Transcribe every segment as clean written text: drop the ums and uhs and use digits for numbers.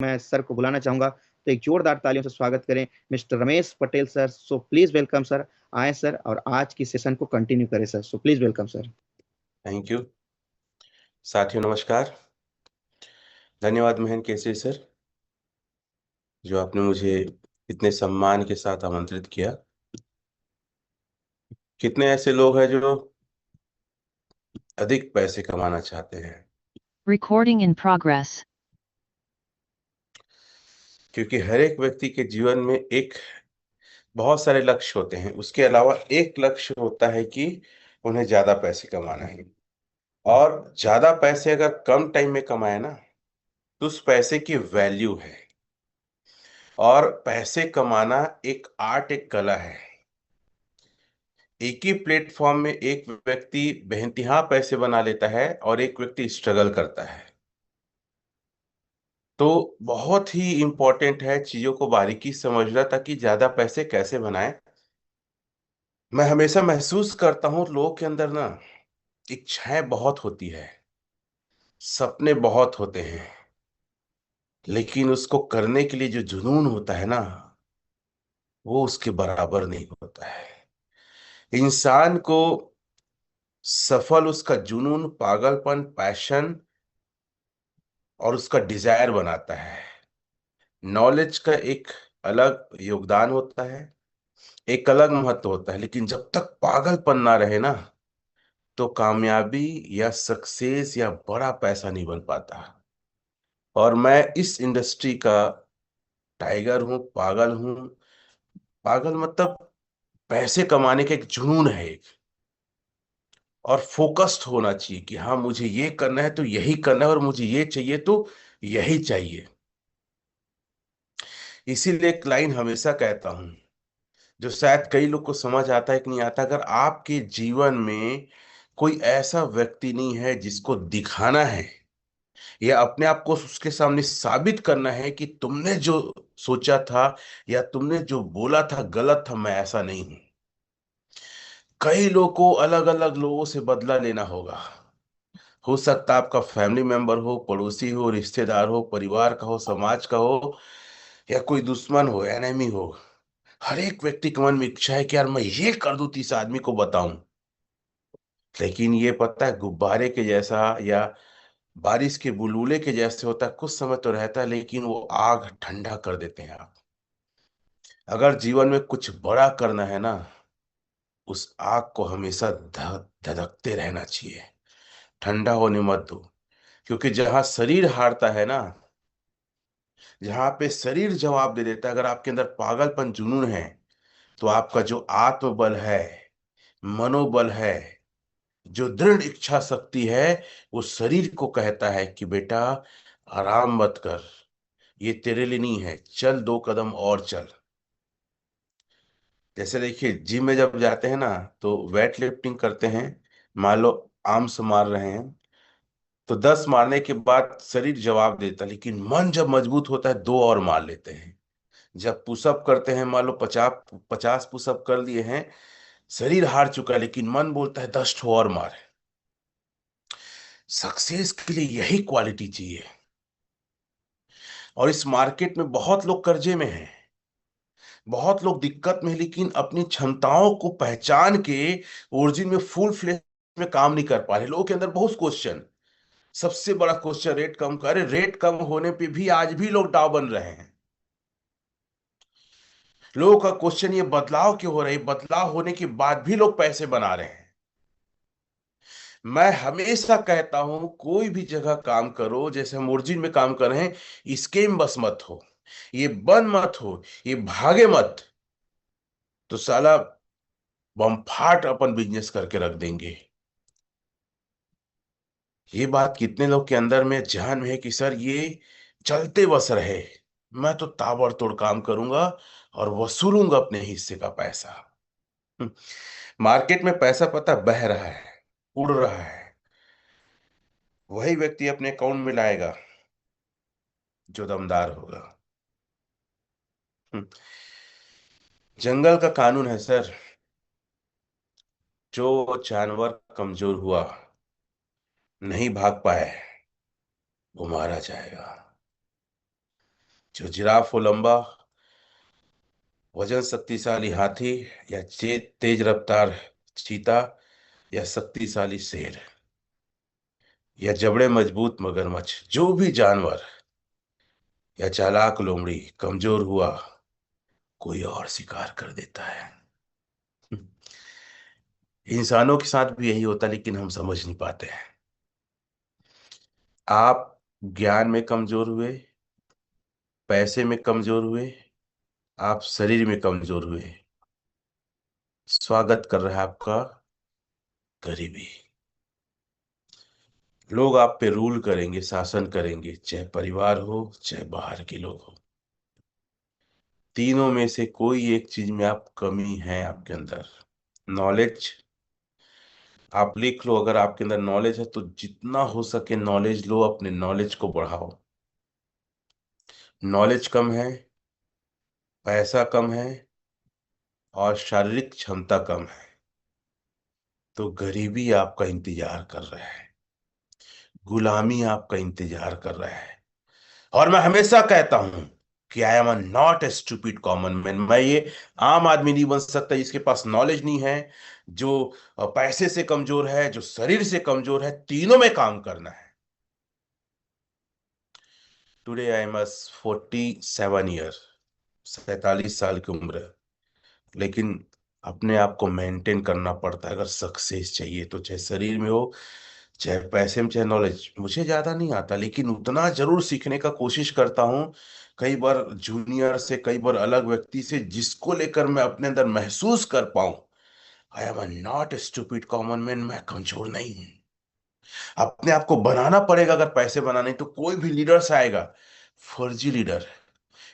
मैं सर को बुलाना चाहूंगा, तो एक जोरदार तालियों से स्वागत करें mister Ramesh Patel sir. So please welcome sir. आए सर और आज की सेशन को कंटिन्यू करें sir. So please welcome sir. Thank you. साथियों नमस्कार। धन्यवाद महन केसरी सर, जो आपने मुझे इतने सम्मान के साथ आमंत्रित किया। कितने ऐसे लोग हैं जो अधिक पैसे कमाना चाहते हैं, Recording in progress. क्योंकि हर एक व्यक्ति के जीवन में बहुत सारे लक्ष्य होते हैं। उसके अलावा एक लक्ष्य होता है कि उन्हें ज्यादा पैसे कमाना है। और ज्यादा पैसे अगर कम टाइम में कमाए ना, तो उस पैसे की वैल्यू है। और पैसे कमाना एक आर्ट, एक कला है। एक ही प्लेटफॉर्म में एक व्यक्ति बेइंतहा पैसे बना लेता है और एक व्यक्ति स्ट्रगल करता है। तो बहुत ही इंपॉर्टेंट है चीजों को बारीकी समझना, ताकि ज्यादा पैसे कैसे बनाएं। मैं हमेशा महसूस करता हूं लोगों के अंदर ना इच्छाएं बहुत होती है, सपने बहुत होते हैं, लेकिन उसको करने के लिए जो जुनून होता है ना, वो उसके बराबर नहीं होता है। इंसान को सफल उसका जुनून, पागलपन, पैशन और उसका डिजायर बनाता है। नॉलेज का एक अलग योगदान होता है, एक अलग महत्व होता है, लेकिन जब तक पागलपन ना रहे ना, तो कामयाबी या सक्सेस या बड़ा पैसा नहीं बन पाता। और मैं इस इंडस्ट्री का टाइगर हूं, पागल हूं। पागल मतलब पैसे कमाने का एक जुनून है एक, और फोकस्ड होना चाहिए कि हाँ मुझे ये करना है तो यही करना है, और मुझे ये चाहिए तो यही चाहिए। इसीलिए एक लाइन हमेशा कहता हूं, जो शायद कई लोग को समझ आता है कि नहीं आता। अगर आपके जीवन में कोई ऐसा व्यक्ति नहीं है जिसको दिखाना है या अपने आप को उसके सामने साबित करना है कि तुमने जो सोचा था या तुमने जो बोला था गलत था, मैं ऐसा नहीं हूं। कई लोगों को अलग अलग लोगों से बदला लेना होगा। हो सकता है आपका फैमिली मेंबर हो, पड़ोसी हो, रिश्तेदार हो, परिवार का हो, समाज का हो, या कोई दुश्मन हो, एनिमी हो। हर एक व्यक्ति के मन में इच्छा है कि यार मैं ये कर दूं, 30 आदमी को बताऊं। लेकिन ये पता है गुब्बारे के जैसा या बारिश के बुलबुले के जैसे होता है, कुछ समय तो रहता है लेकिन वो आग ठंडा कर देते हैं आप। अगर जीवन में कुछ बड़ा करना है ना, उस आग को हमेशा धधकते रहना चाहिए, ठंडा होने मत दो। क्योंकि जहां शरीर हारता है ना, जहां पे शरीर जवाब दे देता है, अगर आपके अंदर पागलपन, जुनून है, तो आपका जो आत्मबल है, मनोबल है, जो दृढ़ इच्छा शक्ति है, वो शरीर को कहता है कि बेटा आराम मत कर, ये तेरे लिए नहीं है, चल 2 कदम और चल। जैसे देखिए जिम में जब जाते हैं ना, तो वेट लिफ्टिंग करते हैं। मान लो आर्म्स मार रहे हैं, तो 10 मारने के बाद शरीर जवाब देता है, लेकिन मन जब मजबूत होता है 2 और मार लेते हैं। जब पुशअप करते हैं, मान लो 50 पुशअप कर लिए हैं, शरीर हार चुका है लेकिन मन बोलता है 10 और मार। सक्सेस के लिए यही क्वालिटी चाहिए। और इस मार्केट में बहुत लोग कर्जे में हैं, बहुत लोग दिक्कत में हैं, लेकिन अपनी क्षमताओं को पहचान के ओरिजिन में फुल फ्लेश में काम नहीं कर पा रहे। लोगों के अंदर बहुत क्वेश्चन, सबसे बड़ा क्वेश्चन रेट कम का। अरे रेट कम होने पे भी आज भी लोग डाव बन रहे हैं। लोगों का क्वेश्चन ये बदलाव क्यों हो रहा है, बदलाव होने के बाद भी लोग पैसे बना रहे हैं। मैं हमेशा कहता हूं कोई भी जगह काम करो, जैसे हम ओरिजिन में काम कर रहे हैं, स्कीम बस मत हो, ये बन मत हो, ये भागे मत, तो साला बम फाट अपन बिजनेस करके रख देंगे। ये बात कितने लोग के अंदर में ध्यान में है कि सर ये चलते बस रहे, मैं तो ताबड़तोड़ काम करूंगा और वसूलूंगा अपने हिस्से का पैसा। हम्म, मार्केट में पैसा पता बह रहा है, उड़ रहा है। वही व्यक्ति अपने अकाउंट में लाएगा जो दमदार होगा। हम्म, जंगल का कानून है सर, जो जानवर कमजोर हुआ, नहीं भाग पाए, वो मारा जाएगा। जो जिराफ हो लंबा, वजन शक्तिशाली हाथी, या तेज रफ्तार चीता, या शक्तिशाली शेर, या जबड़े मजबूत मगरमच्छ, जो भी जानवर, या चालाक लोमड़ी कमजोर हुआ कोई और शिकार कर देता है। इंसानों के साथ भी यही होता है, लेकिन हम समझ नहीं पाते हैं। आप ज्ञान में कमजोर हुए, पैसे में कमजोर हुए, आप शरीर में कमजोर हुए, स्वागत कर रहा है आपका गरीबी। लोग आप पे रूल करेंगे, शासन करेंगे, चाहे परिवार हो चाहे बाहर के लोग हो। तीनों में से कोई एक चीज में आप कमी है आपके अंदर, नॉलेज। आप लिख लो, अगर आपके अंदर नॉलेज है तो जितना हो सके नॉलेज लो, अपने नॉलेज को बढ़ाओ। नॉलेज कम है, पैसा कम है, और शारीरिक क्षमता कम है, तो गरीबी आपका इंतजार कर रहा है, गुलामी आपका इंतजार कर रहा है। और मैं हमेशा कहता हूं कि I am not a stupid common man. मैं ये आम आदमी नहीं बन सकता जिसके पास नॉलेज नहीं है, जो पैसे से कमजोर है, जो शरीर से कमजोर है। तीनों में काम करना है। टुडे आई एम 47 ईयर, 47 साल की उम्र है, लेकिन अपने आप को मेंटेन करना पड़ता है अगर सक्सेस चाहिए तो, चाहे शरीर में हो चाहे पैसे में चाहे नॉलेज। मुझे ज्यादा नहीं आता, लेकिन उतना जरूर सीखने का कोशिश करता हूँ, कई बार जूनियर से, कई बार अलग व्यक्ति से, जिसको लेकर मैं अपने अंदर महसूस कर पाऊं I am not stupid common man, मैं कमजोर नहीं हूं। अपने आप को बनाना पड़ेगा। अगर पैसे बनाने तो कोई भी लीडर्स आएगा, फर्जी लीडर,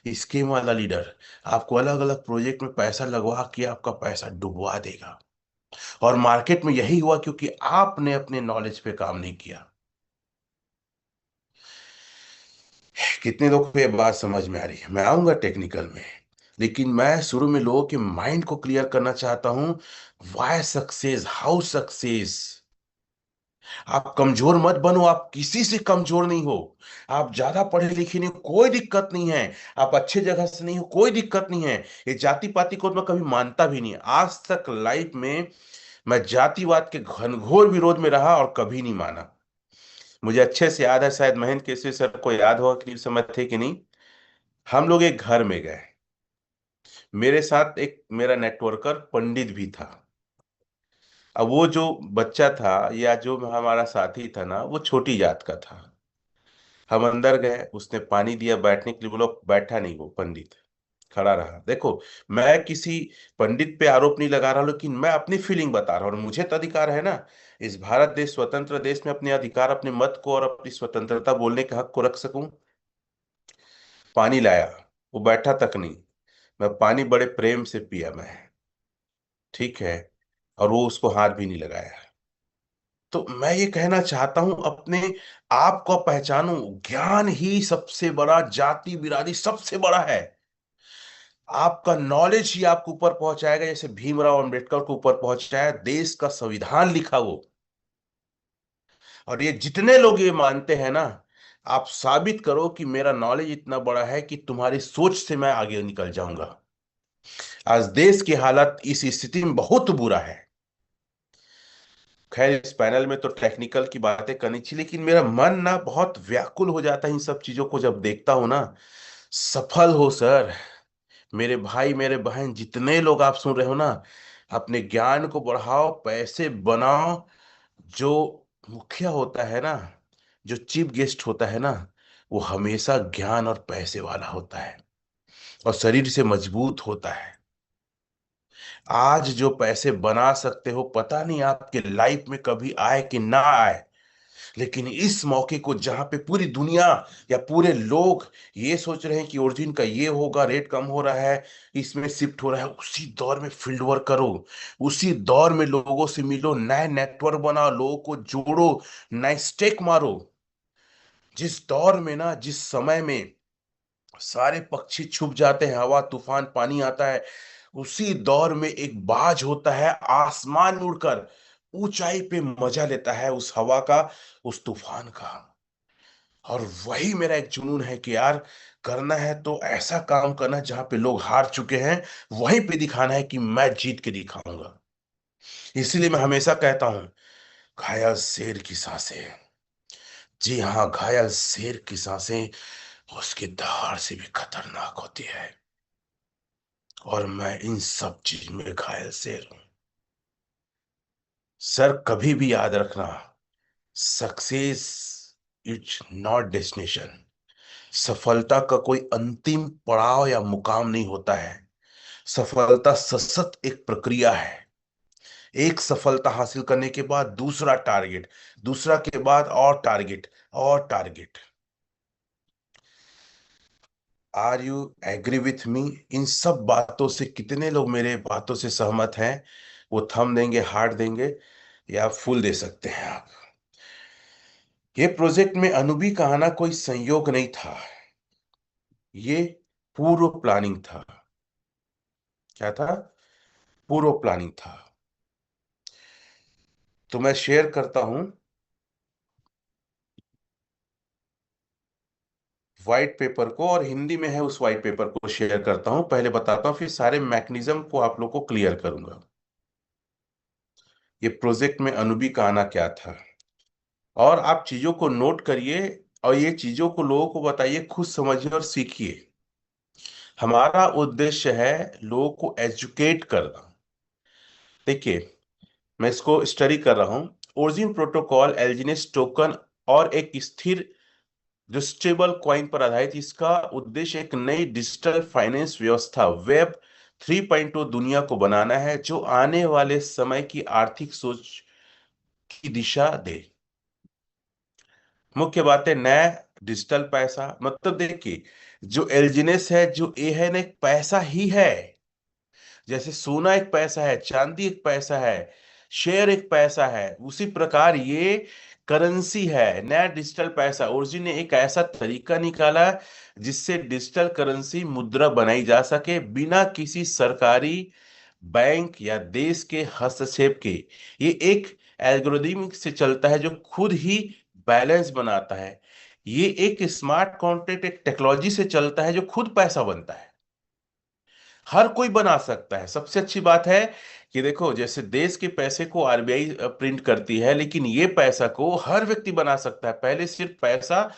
स्कीम वाला लीडर, आपको अलग अलग प्रोजेक्ट में पैसा लगवा के आपका पैसा डुबवा देगा। और मार्केट में यही हुआ, क्योंकि आपने अपने नॉलेज पे काम नहीं किया। कितने लोगों को ये बात समझ में आ रही है? मैं आऊंगा टेक्निकल में, लेकिन मैं शुरू में लोगों के माइंड को क्लियर करना चाहता हूं। Why success, how success. आप कमजोर मत बनो, आप किसी से कमजोर नहीं हो। आप ज्यादा पढ़े लिखे नहीं हो, कोई दिक्कत नहीं है। आप अच्छे जगह से नहीं हो, कोई दिक्कत नहीं है। ये जाति पाति को मैं कभी मानता भी नहीं। आज तक लाइफ में मैं जातिवाद के घनघोर विरोध में रहा और कभी नहीं माना। मुझे अच्छे से याद है, शायद महेंद्र केसरी सर को याद होगा कि उस समय थे कि नहीं। हम लोग एक घर में गए, मेरे साथ एक मेरा नेटवर्कर पंडित भी था। अब वो जो बच्चा था या जो हमारा साथी था ना, वो छोटी जात का था। हम अंदर गए, उसने पानी दिया बैठने के लिए, बोला बैठा नहीं, वो पंडित खड़ा रहा। देखो, मैं किसी पंडित पे आरोप नहीं लगा रहा, लेकिन मैं अपनी फीलिंग बता रहा हूँ, और मुझे तो अधिकार है ना, इस भारत देश स्वतंत्र देश में अपने अधिकार, अपने मत को और अपनी स्वतंत्रता बोलने के हक को रख सकूं। पानी लाया, वो बैठा तक नहीं, मैं पानी बड़े प्रेम से पिया मैं, ठीक है, और वो उसको हाथ भी नहीं लगाया। तो मैं ये कहना चाहता हूं, अपने आप को पहचानो। ज्ञान ही सबसे बड़ा, जाति बिरादरी सबसे बड़ा है। आपका नॉलेज ही आपको ऊपर पहुंचाएगा, जैसे भीमराव अंबेडकर को ऊपर पहुंचाया, देश का संविधान लिखा वो। और ये जितने लोग ये मानते हैं ना, आप साबित करो कि मेरा नॉलेज इतना बड़ा है कि तुम्हारी सोच से मैं आगे निकल जाऊंगा। आज देश की हालत इस स्थिति में बहुत बुरा है। खैर, इस पैनल में तो टेक्निकल की बातें करनी चाहिए, लेकिन मेरा मन ना बहुत व्याकुल हो जाता है इन सब चीजों को जब देखता हूं ना। सफल हो सर, मेरे भाई मेरे बहन जितने लोग आप सुन रहे हो ना, अपने ज्ञान को बढ़ाओ, पैसे बनाओ। जो मुखिया होता है ना, जो चीफ गेस्ट होता है ना, वो हमेशा ज्ञान और पैसे वाला होता है, और शरीर से मजबूत होता है। आज जो पैसे बना सकते हो, पता नहीं आपके लाइफ में कभी आए कि ना आए, लेकिन इस मौके को, जहां पे पूरी दुनिया या पूरे लोग ये सोच रहे हैं कि ओरिजिन का ये होगा, रेट कम हो रहा है, इसमें शिफ्ट हो रहा है, उसी दौर में फील्ड वर्क करो। उसी दौर में लोगों से मिलो, नए नेटवर्क बनाओ, लोगों को जोड़ो, नए स्टेक मारो। जिस दौर में ना, जिस समय में सारे पक्षी छुप जाते हैं, हवा तूफान पानी आता है, उसी दौर में एक बाज होता है, आसमान में उड़कर ऊंचाई पे मजा लेता है उस हवा का, उस तूफान का। और वही मेरा एक जुनून है कि यार, करना है तो ऐसा काम करना है जहां पे लोग हार चुके हैं, वहीं पे दिखाना है कि मैं जीत के दिखाऊंगा। इसीलिए मैं हमेशा कहता हूं, घायल शेर की सांसें, जी हाँ, घायल शेर की सांसें उसकी दहाड़ से भी खतरनाक होती है, और मैं इन सब चीज में घायल शेर हूं। सर कभी भी याद रखना, सक्सेस इट्स नॉट डेस्टिनेशन। सफलता का कोई अंतिम पड़ाव या मुकाम नहीं होता है। सफलता सतत एक प्रक्रिया है। एक सफलता हासिल करने के बाद दूसरा टारगेट, दूसरा के बाद और टारगेट, और target. Are you agree with me? इन सब बातों से कितने लोग मेरे बातों से सहमत हैं? वो थंब देंगे, हार्ट देंगे, या फुल दे सकते हैं आप। ये प्रोजेक्ट में अनुभवी का आना कोई संयोग नहीं था, ये पूर्व प्लानिंग था। क्या था? पूर्व प्लानिंग था। तो मैं शेयर करता हूं व्हाइट पेपर को, और हिंदी में है उस व्हाइट पेपर को शेयर करता हूं। पहले बताता हूं, फिर सारे मैकेनिज्म को आप लोग को क्लियर करूंगा। ये प्रोजेक्ट में अनुभवी का आना क्या था, और आप चीजों को नोट करिए, और ये चीजों को लोगों को बताइए, खुद समझिए और सीखिए। हमारा उद्देश्य है लोगों को एजुकेट करना। देखिए, मैं इसको स्टडी कर रहा हूं। ओरिजिन प्रोटोकॉल एल्जीनेस टोकन और एक स्थिर जो स्टेबल कॉइन पर आधारित, इसका उद्देश्य एक नई डिजिटल फाइनेंस व्यवस्था वेब 3.0 दुनिया को बनाना है, जो आने वाले समय की आर्थिक सोच की दिशा दे। मुख्य बात है नया डिजिटल पैसा। मतलब देखिए, जो एल्जीनेस है, जो ए है ना, एक पैसा ही है। जैसे सोना एक पैसा है, चांदी एक पैसा है, शेयर एक पैसा है, उसी प्रकार ये करेंसी है, नया डिजिटल पैसा। ओरिजिन ने एक ऐसा तरीका निकाला जिससे डिजिटल करेंसी मुद्रा बनाई जा सके बिना किसी सरकारी, बैंक या देश के हस्तक्षेप के। ये एक एल्गोरिदम से चलता है जो खुद ही बैलेंस बनाता है। ये एक स्मार्ट कॉन्ट्रैक्ट, एक टेक्नोलॉजी से चलता है जो खुद पैसा बनता है। हर कोई बना सकता है। सबसे अच्छी बात है कि देखो, जैसे देश के पैसे को आरबीआई प्रिंट करती है, लेकिन ये पैसा को हर व्यक्ति बना सकता है। पहले सिर्फ पैसा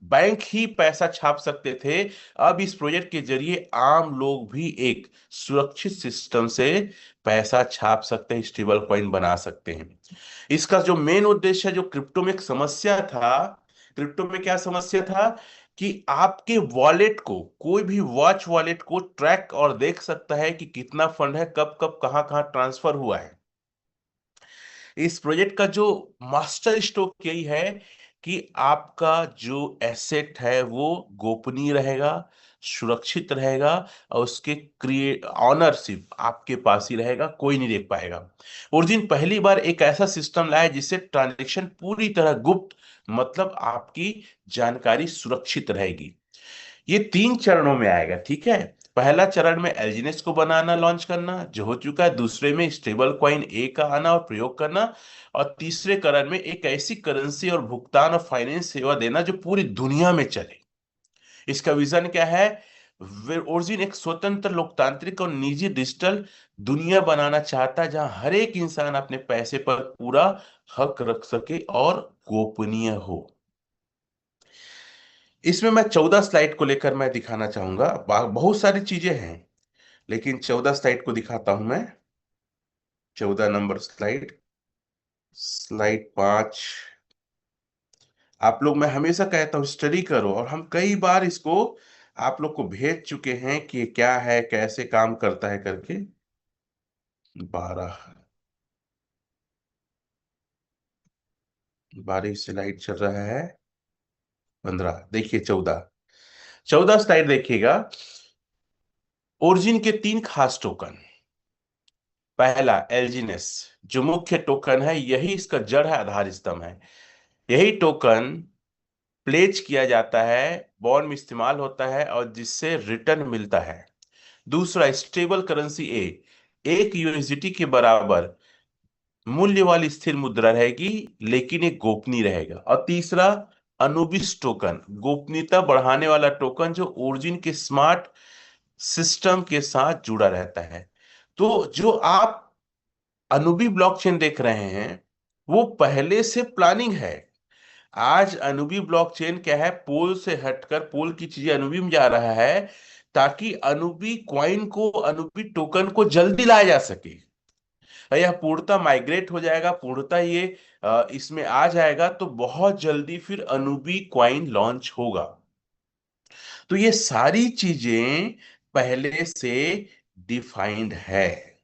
बैंक ही पैसा छाप सकते थे। अब इस प्रोजेक्ट के जरिए आम लोग भी एक सुरक्षित सिस्टम से पैसा छाप सकते हैं, स्टेबल कॉइन बना सकते हैं। इसका जो मेन उद्देश्य है, जो क्रिप्टो में एक समस्या था, क्रिप्टो में क्या समस्या था कि आपके वॉलेट को, कोई भी वॉच वॉलेट को ट्रैक और देख सकता है कि कितना फंड है, कब कब कहां कहां ट्रांसफर हुआ है। इस प्रोजेक्ट का जो मास्टर स्ट्रोक यही है कि आपका जो एसेट है वो गोपनीय रहेगा, सुरक्षित रहेगा, और उसके क्रिएट ऑनरशिप आपके पास ही रहेगा, कोई नहीं देख पाएगा। ओरिजिन पहली बार एक ऐसा सिस्टम लाया जिससे ट्रांजैक्शन पूरी तरह गुप्त, मतलब आपकी जानकारी सुरक्षित रहेगी। ये 3 चरणों में आएगा, ठीक है। पहला चरण में एल्जीनेस को बनाना, लॉन्च करना, जो हो चुका है। दूसरे में स्टेबल कॉइन ए का आना और प्रयोग करना। और तीसरे चरण में एक ऐसी करेंसी और भुगतान और फाइनेंस सेवा देना जो पूरी दुनिया में चले। इसका विजन क्या है? ओरिजिन एक स्वतंत्र, लोकतांत्रिक और निजी डिजिटल दुनिया बनाना चाहता है, जहां हर एक इंसान अपने पैसे पर पूरा हक रख सके और गोपनीय हो। इसमें मैं 14 स्लाइड को लेकर मैं दिखाना चाहूंगा। बहुत सारी चीजें हैं, लेकिन 14 स्लाइड को दिखाता हूं मैं। 14 नंबर स्लाइड, स्लाइड 5। आप लोग, मैं हमेशा कहता हूं स्टडी करो, और हम कई बार इसको आप लोग को भेज चुके हैं कि ये क्या है, कैसे काम करता है करके। 12 स्लाइड चल रहा है, 15, देखिए 14। 14 स्लाइड देखिएगा। ओरिजिन के 3 खास टोकन। पहला एल्जीनेस, जो मुख्य टोकन है, यही इसका जड़ है, आधार स्तंभ है। यही टोकन प्लेज किया जाता है, बॉन्ड में इस्तेमाल होता है, और जिससे रिटर्न मिलता है। दूसरा स्टेबल करेंसी ए, एक यूएसडीटी के बराबर मूल्य वाली स्थिर मुद्रा रहेगी, लेकिन एक गोपनीय रहेगा। और तीसरा अनुबिस टोकन, गोपनीयता बढ़ाने वाला टोकन जो ओरिजिन के स्मार्ट सिस्टम के साथ जुड़ा रहता है। तो जो आप अनुबी ब्लॉकचेन देख रहे हैं वो पहले से प्लानिंग है। आज अनुबी ब्लॉकचेन क्या है, पोल से हटकर पोल की चीजें अनुबी में जा रहा है, ताकि अनुबी क्वाइन को, अनुबी टोकन को जल्दी लाया जा सके। यह पूर्णतः माइग्रेट हो जाएगा, पूर्णतः ये इसमें आ जाएगा तो बहुत जल्दी फिर अनुबी क्वाइन लॉन्च होगा। तो ये सारी चीजें पहले से डिफाइंड है,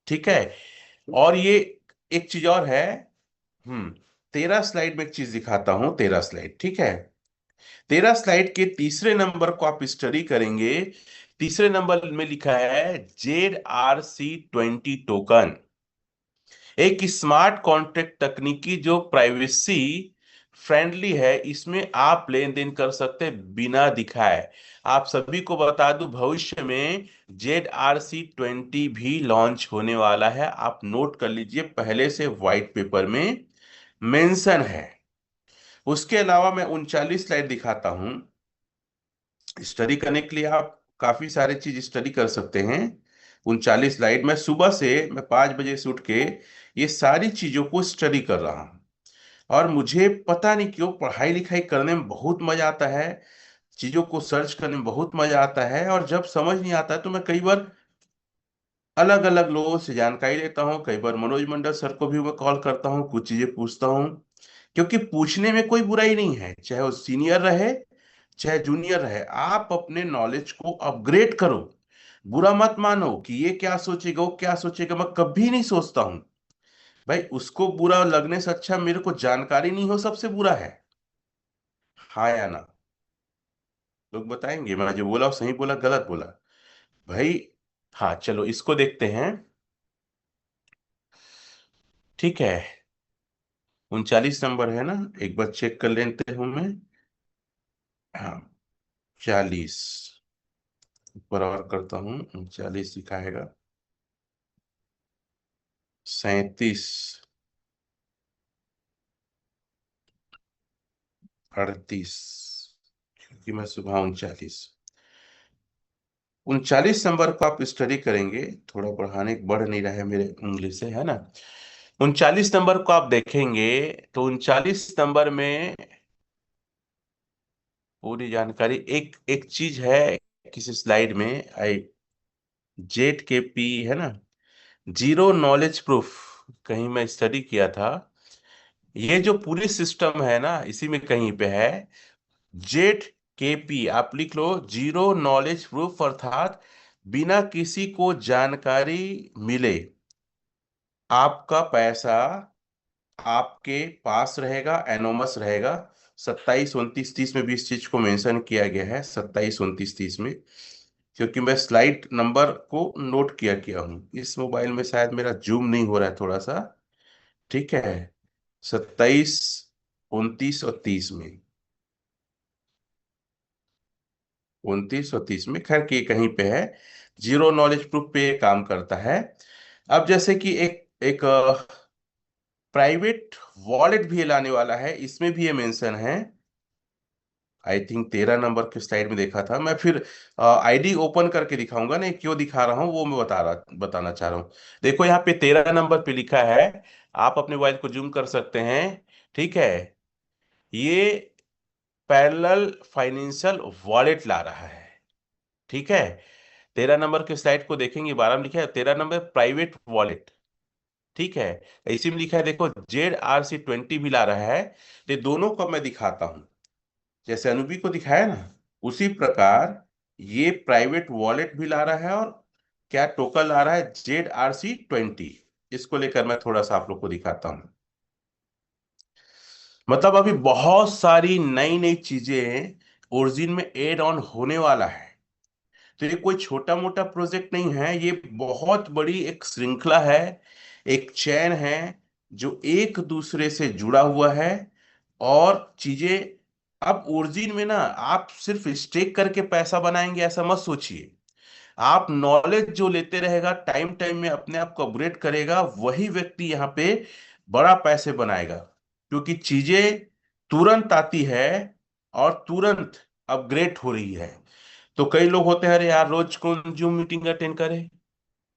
ठीक है। और ये एक चीज और है, 13 स्लाइड में एक चीज दिखाता हूं, 13 स्लाइड, ठीक है। 13 स्लाइड के तीसरे नंबर को आप स्टडी करेंगे। तीसरे नंबर में लिखा है ZRC20 टोकन, एक स्मार्ट कॉन्ट्रैक्ट तकनीकी जो प्राइवेसी फ्रेंडली है। इसमें आप लेन देन कर सकते हैं बिना दिखाए। आप सभी को बता दूं, भविष्य में ZRC20 भी लॉन्च होने वाला है, आप नोट कर लीजिए, पहले से व्हाइट पेपर में मेंशन है। उसके अलावा मैं 39 स्लाइड दिखाता हूं। स्टडी करने के लिए आप काफी सारे चीज स्टडी कर सकते हैं। 39 स्लाइड में सुबह से मैं 5 बजे से उठ के ये सारी चीजों को स्टडी कर रहा हूँ। और मुझे पता नहीं क्यों पढ़ाई लिखाई करने में बहुत मजा आता है, चीजों को सर्च करने में बहुत मजा आता है। और जब समझ नहीं आता है तो मैं कई बार अलग अलग लोगों से जानकारी लेता हूँ, कई बार मनोज मंडल सर को भी मैं कॉल करता हूँ, कुछ चीजें पूछता हूँ। क्योंकि पूछने में कोई बुराई नहीं है, चाहे वो सीनियर रहे चाहे जूनियर रहे, आप अपने नॉलेज को अपग्रेड करो। बुरा मत मानो कि ये क्या सोचेगा वो क्या सोचेगा, मैं कभी नहीं सोचता हूं। भाई उसको बुरा लगने से अच्छा मेरे को जानकारी नहीं हो सबसे बुरा है। हाँ या ना? लोग बताएंगे मैं जो बोला वो सही बोला गलत बोला। भाई हाँ, चलो इसको देखते हैं, ठीक है। 39 नंबर है ना, एक बार चेक कर लेते हूं मैं। हाँ, 40 बराबर करता हूँ, 39 दिखाएगा, 37, 38, क्योंकि मैं सुबह 39 नंबर को आप स्टडी करेंगे। थोड़ा बढ़ नहीं रहा है मेरे उंगली से, है ना। 39 नंबर को आप देखेंगे तो 39 नंबर में पूरी जानकारी, एक एक चीज है किसी स्लाइड में, आई जेट के पी है ना, जीरो नॉलेज प्रूफ, कहीं मैं स्टडी किया था। ये जो पूरी सिस्टम है ना, इसी में कहीं पे है जेट केपी, आप लिख लो, जीरो नॉलेज प्रूफ, अर्थात बिना किसी को जानकारी मिले आपका पैसा आपके पास रहेगा, एनोमस रहेगा। 27, 29, 30 में भी इस चीज को मेंशन किया गया है, 27, 29, 30 में, क्योंकि मैं स्लाइड नंबर को नोट किया किया हूं। इस मोबाइल में शायद मेरा जूम नहीं हो रहा है थोड़ा सा, ठीक है। 27, 29 और 30 में, 29 और 30 में, खैर कि कहीं पे है, जीरो नॉलेज प्रूफ पे ये काम करता है। अब जैसे कि एक एक प्राइवेट वॉलेट भी लाने वाला है, इसमें भी ये मेंशन है। आई थिंक 13 नंबर के स्लाइड में देखा था मैं, फिर आईडी ओपन करके दिखाऊंगा, नहीं क्यों दिखा रहा हूँ वो मैं बताना चाह रहा हूँ। देखो यहाँ पे 13 नंबर पे लिखा है, आप अपने मोबाइल को जूम कर सकते हैं, ठीक है। ये पैरेलल फाइनेंशियल वॉलेट ला रहा है, ठीक है। 13 नंबर के स्लाइड को देखेंगे, 12 में लिखा है 13 नंबर प्राइवेट वॉलेट, ठीक है। इसी में लिखा है देखो ZRC20 भी ला रहा है। तो ये दोनों को मैं दिखाता हूं, जैसे अनुबी को दिखाया ना, उसी प्रकार ये प्राइवेट वॉलेट भी ला रहा है, और क्या टोकन ला रहा है, ZRC20। इसको लेकर मैं थोड़ा सा आप लोग को दिखाता हूं। मतलब अभी बहुत सारी नई नई चीजें ओरिजिन में एड ऑन होने वाला है। तो ये कोई छोटा मोटा प्रोजेक्ट नहीं है, ये बहुत बड़ी एक श्रृंखला है, एक चैन है जो एक दूसरे से जुड़ा हुआ है। और चीजें अब ओरिजिन में ना, आप सिर्फ स्टेक करके पैसा बनाएंगे ऐसा मत सोचिए। आप नॉलेज जो लेते रहेगा, टाइम टाइम में अपने आप को अपग्रेड करेगा, वही व्यक्ति यहाँ पे बड़ा पैसे बनाएगा। क्योंकि चीजें तुरंत आती है और तुरंत अपग्रेड हो रही है। तो कई लोग होते हैं, अरे यार रोज कौन जूम मीटिंग अटेंड करे।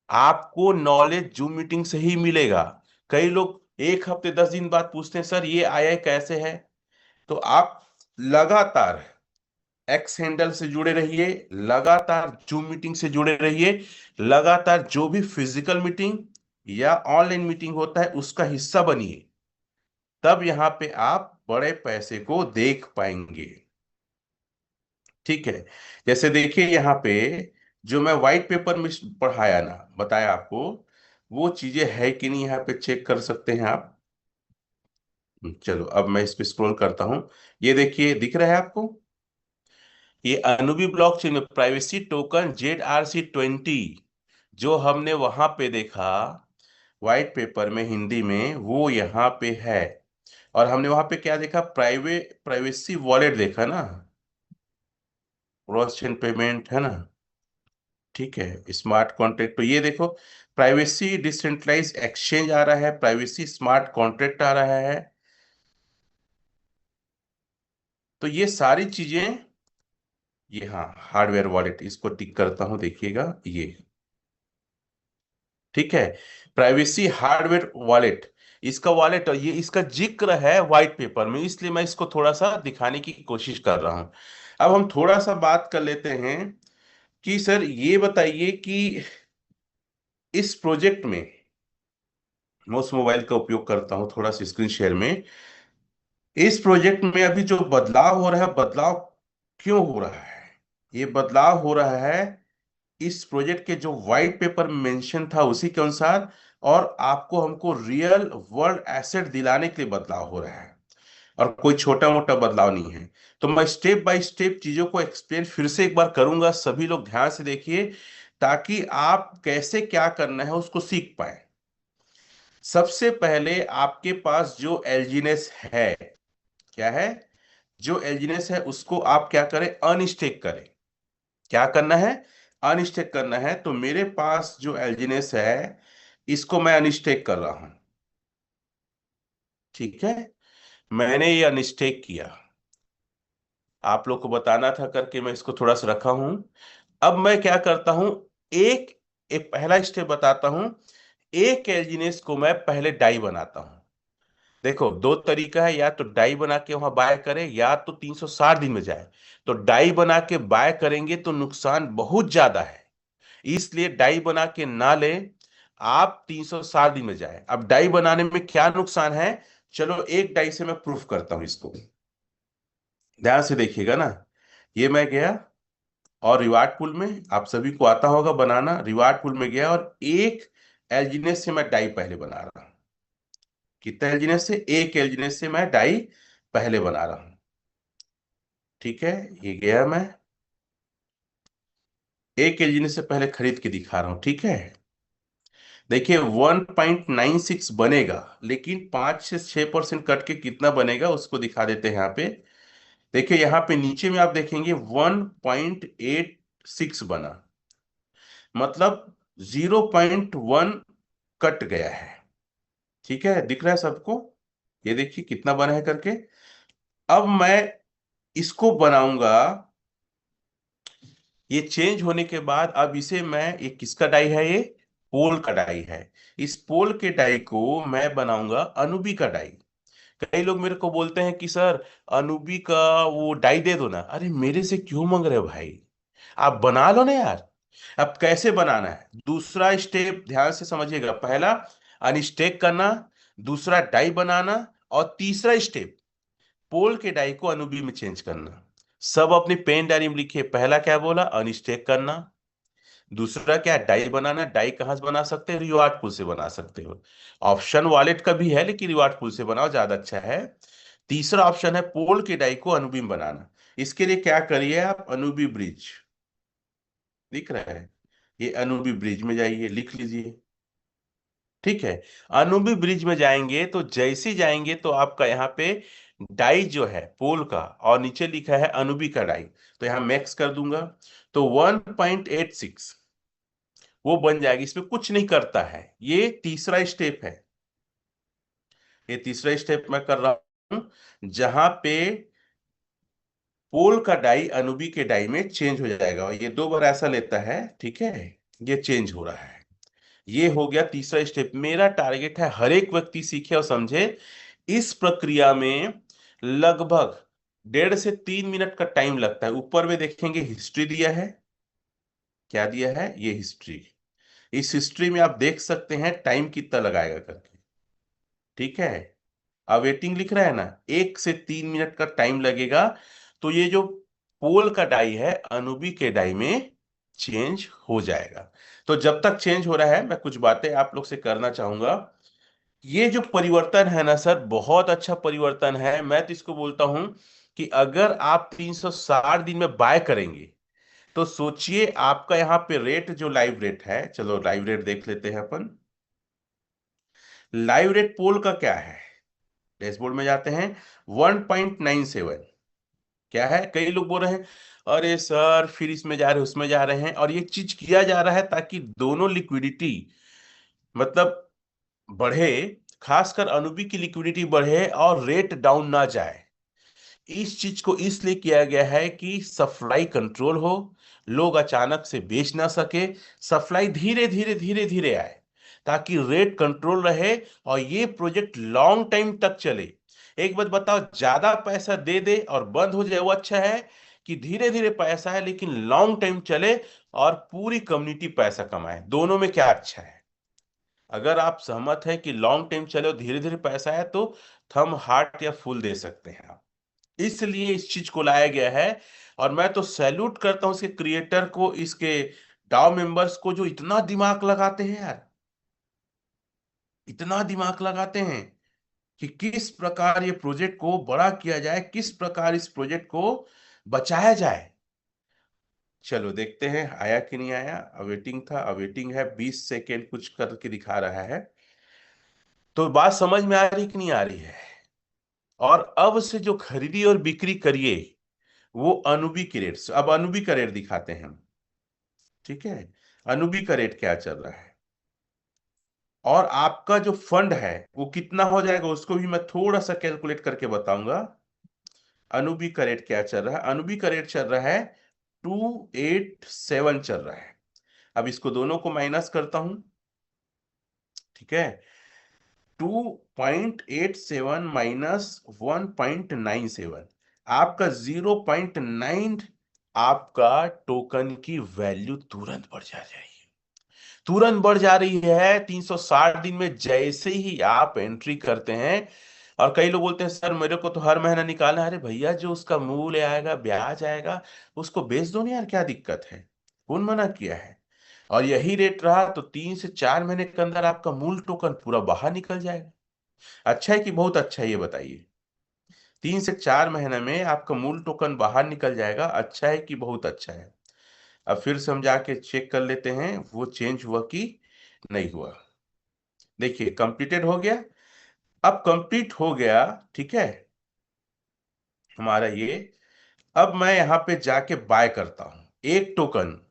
आपको नॉलेज जूम मीटिंग से ही मिलेगा। कई लोग एक हफ्ते 10 दिन बाद पूछते हैं, सर ये आया कैसे है। तो आप लगातार एक्स हैंडल से जुड़े रहिए, लगातार जूम मीटिंग से जुड़े रहिए, लगातार जो भी फिजिकल मीटिंग या ऑनलाइन मीटिंग होता है उसका हिस्सा बनिए। तब यहां पे आप बड़े पैसे को देख पाएंगे। ठीक है। जैसे देखिए यहाँ पे जो मैं व्हाइट पेपर में पढ़ाया ना, बताया आपको, वो चीजें है कि नहीं, यहाँ पे चेक कर सकते हैं आप। चलो अब मैं इस पे स्क्रॉल करता हूं। ये देखिए दिख रहा है आपको, ये अनुबी ब्लॉकचेन में प्राइवेसी टोकन ZRC20 जो हमने वहां पे देखा व्हाइट पेपर में हिंदी में, वो यहाँ पे है। और हमने वहां पे क्या देखा, प्राइवेसी वॉलेट देखा ना, क्रॉस चेन पेमेंट है ना। ठीक है, स्मार्ट कॉन्ट्रैक्ट, तो ये देखो प्राइवेसी डिसेंट्रलाइज एक्सचेंज आ रहा है, प्राइवेसी स्मार्ट कॉन्ट्रैक्ट आ रहा है। तो ये सारी चीजें, ये हाँ हार्डवेयर वॉलेट, इसको टिक करता हूं, देखिएगा ये। ठीक है, प्राइवेसी हार्डवेयर वॉलेट, इसका वॉलेट, और ये इसका जिक्र है व्हाइट पेपर में, इसलिए मैं इसको थोड़ा सा दिखाने की कोशिश कर रहा हूं। अब हम थोड़ा सा बात कर लेते हैं कि सर ये बताइए कि इस प्रोजेक्ट में, मैं उस मोबाइल का उपयोग करता हूं थोड़ा सा स्क्रीन शेयर में, इस प्रोजेक्ट में अभी जो बदलाव हो रहा है, बदलाव क्यों हो रहा है? ये बदलाव हो रहा है इस प्रोजेक्ट के जो व्हाइट पेपर में मेंशन था उसी के अनुसार, और आपको हमको रियल वर्ल्ड एसेट दिलाने के लिए बदलाव हो रहा है, और कोई छोटा मोटा बदलाव नहीं है। तो मैं स्टेप बाय स्टेप चीजों को एक्सप्लेन फिर से एक बार करूंगा, सभी लोग ध्यान से देखिए, ताकि आप कैसे क्या करना है उसको सीख पाए। सबसे पहले आपके पास जो एलजीनेस है, क्या है, जो एलजीनेस है उसको आप क्या करें, अनस्टेक करें। क्या करना है, अनस्टेक करना है। तो मेरे पास जो एलजीनेस है इसको मैं अनस्टेक कर रहा हूं। ठीक है, मैंने ये अनस्टेक किया, आप लोग को बताना था करके मैं इसको थोड़ा सा रखा हूं। अब मैं क्या करता हूं, एक एक पहला स्टेप बताता हूं। एक एलजीनेस को मैं पहले डाई बनाता हूं। देखो दो तरीका है, या तो डाई बना के वहां बाय करें, या तो 360 दिन में जाए। तो डाई बना के बाय करेंगे तो नुकसान बहुत ज्यादा है, इसलिए डाई बना के ना लें, आप 360 दिन में जाए। अब डाई बनाने में क्या नुकसान है, चलो एक डाई से मैं प्रूफ करता हूं इसको, ध्यान से देखिएगा ना। ये मैं गया और रिवार्ड पूल में, आप सभी को आता होगा बनाना, रिवार्ड पूल में गया और एक एलजीनेस से मैं डाई पहले बना रहा हूं। कितना एलजीनेस से, एक एलजीनेस से मैं डाई पहले बना रहा हूं। ठीक है, ये गया मैं एक एलजीनेस से पहले खरीद के दिखा रहा हूं। ठीक है, देखिए 1.96 बनेगा, लेकिन 5 से 6% कट के कितना बनेगा उसको दिखा देते हैं यहाँ पे। देखिए यहाँ पे नीचे में आप देखेंगे 1.86 बना, मतलब 0.1 कट गया है। ठीक है, दिख रहा है सबको, ये देखिए कितना बना है करके। अब मैं इसको बनाऊंगा, ये चेंज होने के बाद अब इसे मैं, ये किसका डाई है, ये पोल का डाई है। इस पोल के डाई को मैं बनाऊंगा अनुबी का डाई। कई लोग मेरे को बोलते हैं कि सर अनुबी का वो डाई दे दो ना। अरे मेरे से क्यों मांग रहे हो भाई, आप बना लो ना यार। अब कैसे बनाना है, दूसरा स्टेप ध्यान से समझिएगा। पहला अनस्टेक करना, दूसरा डाई बनाना, और तीसरा स्टेप पोल के डाई को अनुबी में चेंज करना। सब अपनी पेन डायरी में लिखिए, पहला क्या बोला, अनस्टेक करना, दूसरा क्या, डाई बनाना। डाई कहां से बना सकते हैं, रिवार्ड पूल से बना सकते हो। ऑप्शन वॉलेट का भी है, लेकिन रिवार्ड पूल से बनाओ ज्यादा अच्छा है। तीसरा ऑप्शन है पोल के डाई को अनुबी में बनाना। इसके लिए क्या करिए, आप अनुबी ब्रिज, दिख रहा है, ये अनुबी ब्रिज में जाइए, लिख लीजिए। ठीक है, अनुबी ब्रिज में जाएंगे तो जैसे जाएंगे तो आपका यहाँ पे डाई जो है पोल का, और नीचे लिखा है अनुबी का डाई, तो यहाँ मैक्स कर दूंगा, तो 1.86 वो बन जाएगी। इसमें कुछ नहीं करता है, ये तीसरा स्टेप है, ये तीसरा स्टेप मैं कर रहा जहां पे पोल का डाई अनुबी के डाई में चेंज हो जाएगा, और ये 2 बार ऐसा लेता है, ठीक है, ये चेंज हो रहा है। ये हो गया तीसरा स्टेप। मेरा टारगेट है हर एक व्यक्ति सीखे और समझे। इस प्रक्रिया में लगभग 1.5 से 3 मिनट का टाइम लगता है। ऊपर में देखेंगे हिस्ट्री दिया है, क्या दिया है, ये हिस्ट्री। इस हिस्ट्री में आप देख सकते हैं टाइम कितना लगाएगा करके, ठीक है। अवेटिंग लिख रहा है ना, 1 से 3 मिनट का टाइम लगेगा। तो ये जो पोल का डाई है अनुबी के डाई में चेंज हो जाएगा। तो जब तक चेंज हो रहा है, मैं कुछ बातें आप लोग से करना चाहूंगा। ये जो परिवर्तन है ना सर, बहुत अच्छा परिवर्तन है। मैं तो इसको बोलता हूं कि अगर आप 360 दिन में बाय करेंगे, तो सोचिए आपका यहाँ पे रेट, जो लाइव रेट है, चलो लाइव रेट देख लेते हैं अपन। लाइव रेट पोल का क्या है, डैशबोर्ड में जाते हैं, 1.97। क्या है, कई लोग बोल रहे हैं अरे सर फिर इसमें जा रहे हैं उसमें जा रहे हैं, और ये चीज किया जा रहा है ताकि दोनों लिक्विडिटी मतलब बढ़े, खासकर अनुबी की लिक्विडिटी बढ़े और रेट डाउन ना जाए। इस चीज को इसलिए किया गया है कि सप्लाई कंट्रोल हो, लोग अचानक से बेच ना सके, सप्लाई धीरे धीरे धीरे धीरे आए, ताकि रेट कंट्रोल रहे और ये प्रोजेक्ट लॉन्ग टाइम तक चले। एक बात बताओ, ज्यादा पैसा दे दे और बंद हो जाए वो अच्छा है, कि धीरे धीरे पैसा है लेकिन लॉन्ग टाइम चले और पूरी कम्युनिटी पैसा कमाए, दोनों में क्या अच्छा है? अगर आप सहमत हैं कि लॉन्ग टाइम चले और धीरे धीरे पैसा है, तो थम हार्ट या फुल दे सकते हैं आप। इसलिए इस चीज को लाया गया है। और मैं तो सैल्यूट करता हूं इसके क्रिएटर को, इसके डाउ मेंबर्स को, जो इतना दिमाग लगाते हैं यार, इतना दिमाग लगाते हैं कि किस प्रकार ये प्रोजेक्ट को बड़ा किया जाए, किस प्रकार इस प्रोजेक्ट को बचाया जाए। चलो देखते हैं आया कि नहीं आया। अवेटिंग था, अवेटिंग है, 20 सेकेंड कुछ करके दिखा रहा है। तो बात समझ में आ रही कि नहीं आ रही है? और अब से जो खरीदी और बिक्री करिए वो अनुबी की रेट। अब अनुबी का रेट दिखाते हैं हम, ठीक है। अनुबी का रेट क्या चल रहा है, और आपका जो फंड है वो कितना हो जाएगा, उसको भी मैं थोड़ा सा कैलकुलेट करके बताऊंगा। अनुबी का रेट क्या चल रहा है, अनुबी का रेट चल रहा है 287 चल रहा है। अब इसको दोनों को माइनस करता हूं, ठीक है। 2.87 माइनस 1.97, आपका 0.9, आपका टोकन की वैल्यू तुरंत बढ़ जा जाएगी, तुरंत बढ़ जा रही है 360 दिन में जैसे ही आप एंट्री करते हैं। और कई लोग बोलते हैं सर मेरे को तो हर महीना निकालना है। अरे भैया, जो उसका मूल्य आएगा, ब्याज आएगा, उसको बेच दो ना यार, क्या दिक्कत है, कौन मना किया है? और यही रेट रहा तो 3 से 4 महीने के अंदर आपका मूल टोकन पूरा बाहर निकल जाएगा। अच्छा है कि बहुत अच्छा है, ये बताइए। 3 से 4 महीने में आपका मूल टोकन बाहर निकल जाएगा, अच्छा है कि बहुत अच्छा है? अब फिर से हम जाके चेक कर लेते हैं वो चेंज हुआ कि नहीं हुआ। देखिए कंप्लीटेड हो गया। अब कंप्लीट हो गया, ठीक है, हमारा ये। अब मैं यहां पे जाके बाय करता हूं एक टोकन।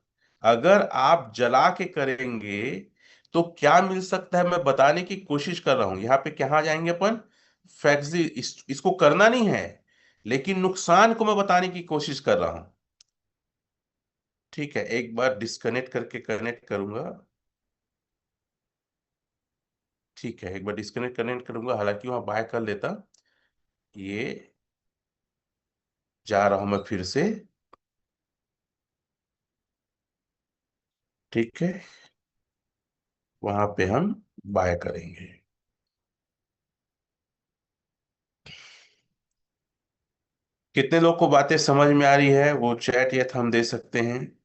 अगर आप जला के करेंगे तो क्या मिल सकता है, मैं बताने की कोशिश कर रहा हूं। यहाँ पे कहाँ जाएंगे अपन, फैक्सी। इसको करना नहीं है, लेकिन नुकसान को मैं बताने की कोशिश कर रहा हूं, ठीक है। एक बार डिस्कनेक्ट करके कनेक्ट करूंगा, ठीक है, एक बार डिस्कनेक्ट कनेक्ट करूंगा, हालांकि वहां बाय कर लेता। ये जा रहा हूं मैं फिर से, ठीक है, वहां पे हम बाय करेंगे। कितने लोग को बातें समझ में आ रही है, वो चैट या थंब दे सकते हैं।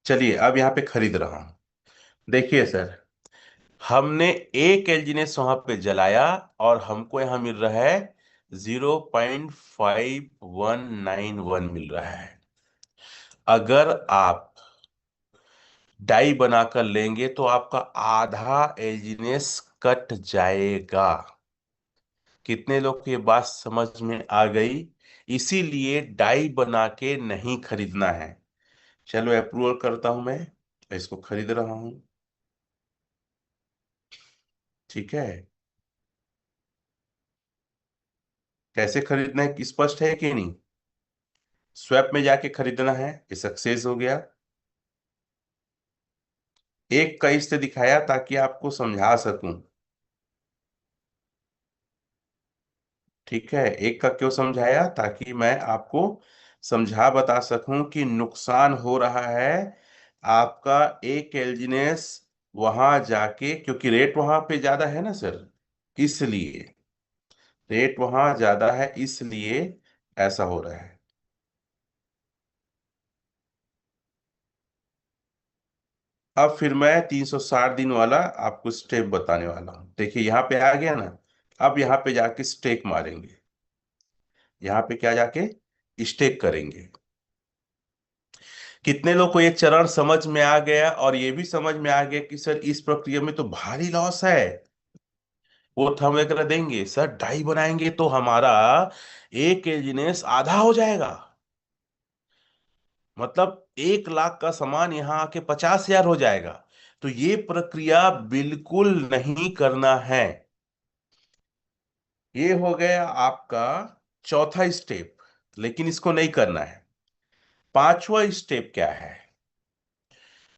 चलिए अब यहाँ पे खरीद रहा हूं। देखिए सर, हमने एक एलजीनेस वहां पे जलाया और हमको यहाँ मिल रहा है 0.5191 मिल रहा है। अगर आप डाई बनाकर लेंगे तो आपका आधा एलजीनेस कट जाएगा। कितने लोग को ये बात समझ में आ गई? इसीलिए डाई बना के नहीं खरीदना है। चलो अप्रूवल करता हूं, मैं इसको खरीद रहा हूं। ठीक है, कैसे खरीदना है स्पष्ट है कि नहीं? स्वैप में जाके खरीदना है, ये सक्सेस हो गया। एक का इससे दिखाया ताकि आपको समझा सकूं। ठीक है, एक का क्यों समझाया? ताकि मैं आपको समझा बता सकूं कि नुकसान हो रहा है आपका एक एल्जीनेस वहां जाके, क्योंकि रेट वहां पे ज्यादा है ना सर, इसलिए रेट वहां ज्यादा है, इसलिए ऐसा हो रहा है। अब फिर मैं 360 दिन वाला आपको स्टेप बताने वाला हूं। देखिए यहाँ पे आ गया ना, अब यहाँ पे जाके स्टेक मारेंगे। यहाँ पे क्या जाके स्टेक करेंगे। कितने लोग को ये चरण समझ में आ गया? और ये भी समझ में आ गया कि सर इस प्रक्रिया में तो भारी लॉस है। वो थम वगैरह देंगे सर, डाई बनाएंगे तो हमारा एक एजिनेस आधा हो जाएगा। मतलब 1 लाख का सामान यहाँ आके 50,000 हो जाएगा। तो ये प्रक्रिया बिल्कुल नहीं करना है। ये हो गया आपका चौथा स्टेप, लेकिन इसको नहीं करना है। पांचवा स्टेप क्या है?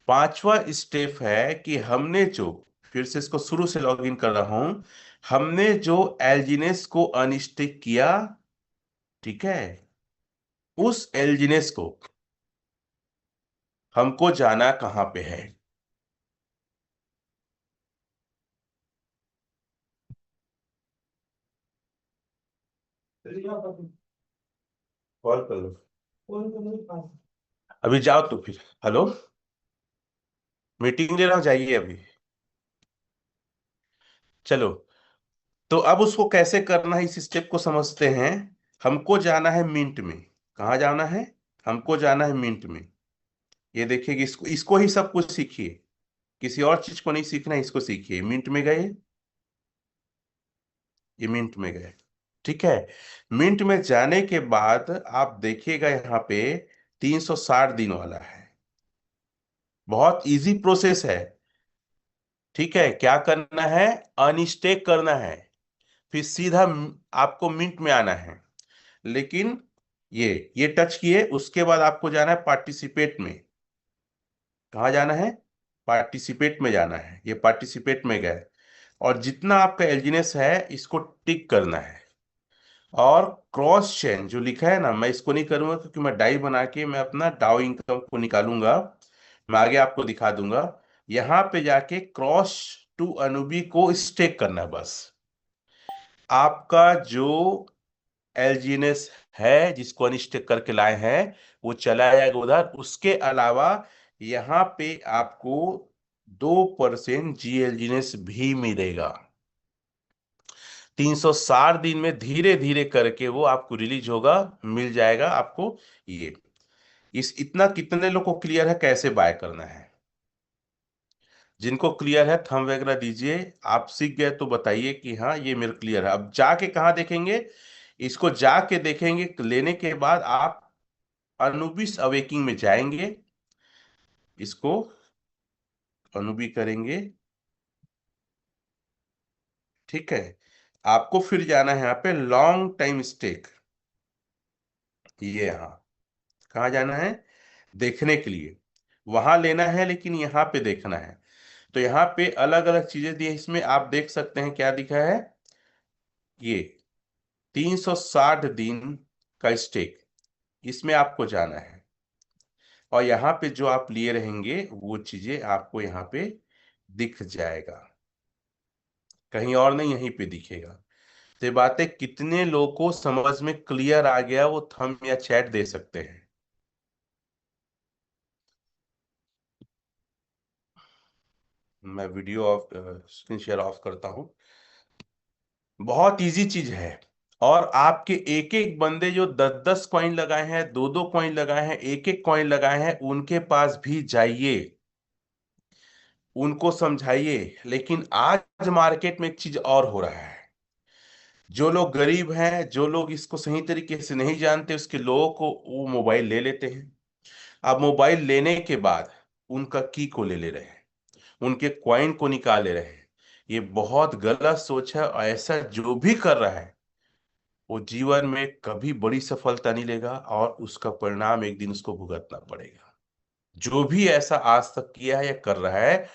पांचवा स्टेप है कि हमने जो, फिर से इसको शुरू से लॉगिन कर रहा हूं, हमने जो एल्जिनेस को अनस्टिक किया, ठीक है, उस एल्जिनेस को हमको जाना कहां पे है? कॉल कर लो, अभी जाओ तो फिर। हेलो, मीटिंग ले रहा हूं, जाइए अभी। चलो, तो अब उसको कैसे करना है इस स्टेप को समझते हैं। हमको जाना है मिंट में। कहाँ जाना है? हमको जाना है मिंट में। ये देखिए कि इसको इसको ही सब कुछ सीखिए, किसी और चीज को नहीं सीखना है, इसको सीखिए। मिंट में गए, ये मिंट में गए। ठीक है, मिंट में जाने के बाद आप देखिएगा यहाँ पे 360 दिन वाला है। बहुत इजी प्रोसेस है। ठीक है, क्या करना है? अनस्टेक करना है, फिर सीधा आपको मिंट में आना है। लेकिन ये टच किए, उसके बाद आपको जाना है पार्टिसिपेट में। कहाँ जाना है? पार्टिसिपेट में जाना है। ये पार्टिसिपेट में गए, और जितना आपका एल्जिनेस है इसको टिक करना है। और क्रॉस चेन जो लिखा है ना, मैं इसको नहीं करूंगा क्योंकि मैं डाई बना के मैं अपना डाउ इनकम को निकालूंगा। मैं आगे आपको दिखा दूंगा। यहां पे जाके क्रॉस टू अनुबी को स्टेक करना है बस। आपका जो एलजीएनएस है जिसको अनस्टेक करके लाए हैं, वो चला जाएगा उधर। उसके अलावा यहाँ पे आपको 2% जीएलजीएनएस भी मिलेगा। 360 दिन में धीरे धीरे करके वो आपको रिलीज होगा, मिल जाएगा आपको। ये इस इतना कितने लोग को क्लियर है कैसे बाय करना है? जिनको क्लियर है थंब वगैरह दीजिए। आप सीख गए तो बताइए कि हाँ ये मेरे क्लियर है। अब जाके कहाँ देखेंगे? इसको जाके देखेंगे, लेने के बाद आप अनुबिस अवेकिंग में जाएंगे, इसको अनुबी करेंगे। ठीक है, आपको फिर जाना है यहाँ पे लॉन्ग टाइम स्टेक। ये यहाँ कहाँ जाना है? देखने के लिए वहां लेना है, लेकिन यहाँ पे देखना है। तो यहाँ पे अलग अलग चीजें दी है, इसमें आप देख सकते हैं क्या दिखा है। ये 360 दिन का स्टेक, इसमें आपको जाना है। और यहाँ पे जो आप लिए रहेंगे वो चीजें आपको यहाँ पे दिख जाएगा, कहीं और नहीं, यहीं पे दिखेगा। तो ये बातें कितने लोगों को समझ में क्लियर आ गया, वो थंब या चैट दे सकते हैं। मैं video of, screen share of करता हूं। बहुत इजी चीज है। और आपके एक एक बंदे जो 10-10 कॉइन लगाए हैं, 2-2 कॉइन लगाए हैं, एक एक कॉइन लगाए हैं, उनके पास भी जाइए। उनको समझाइए। लेकिन आज मार्केट में एक चीज और हो रहा है, जो लोग गरीब हैं, जो लोग इसको सही तरीके से नहीं जानते, उसके लोगों को वो मोबाइल ले लेते हैं। अब मोबाइल लेने के बाद उनका की को ले रहे हैं, उनके कॉइन को निकाल ले रहे हैं। ये बहुत गलत सोच है, और ऐसा जो भी कर रहा है वो जीवन में कभी बड़ी सफलता नहीं लेगा, और उसका परिणाम एक दिन उसको भुगतना पड़ेगा। जो भी ऐसा आज तक किया है या कर रहा है,